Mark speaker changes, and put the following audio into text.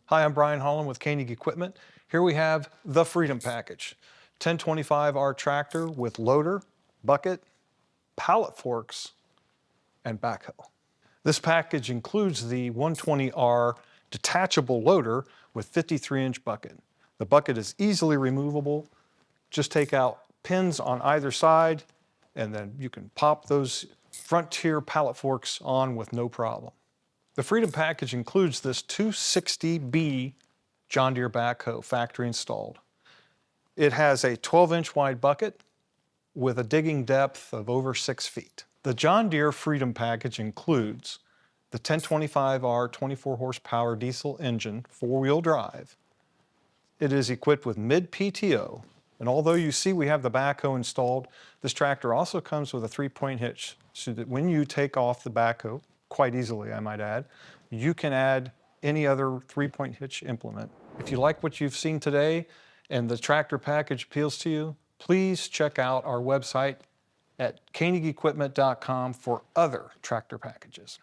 Speaker 1: Hi, I'm Brian Holland with Koenig Equipment. Here we have the Freedom Package. 1025R tractor with loader, bucket, pallet forks, and backhoe. This package includes the 120R detachable loader with 53-inch bucket. The bucket is easily removable. Just take out pins on either side, and then you can pop those Frontier pallet forks on with no problem. The Freedom Package includes this 260B John Deere backhoe, factory installed. It has a 12-inch wide bucket with a digging depth of over 6 feet. The John Deere Freedom Package includes the 1025R 24 horsepower diesel engine, 4-wheel drive. It is equipped with mid-PTO, and although you see we have the backhoe installed, this tractor also comes with a 3-point hitch, so that when you take off the backhoe, quite easily I might add, you can add any other 3-point hitch implement. If you like what you've seen today and the tractor package appeals to you, please check out our website at koenigequipment.com for other tractor packages.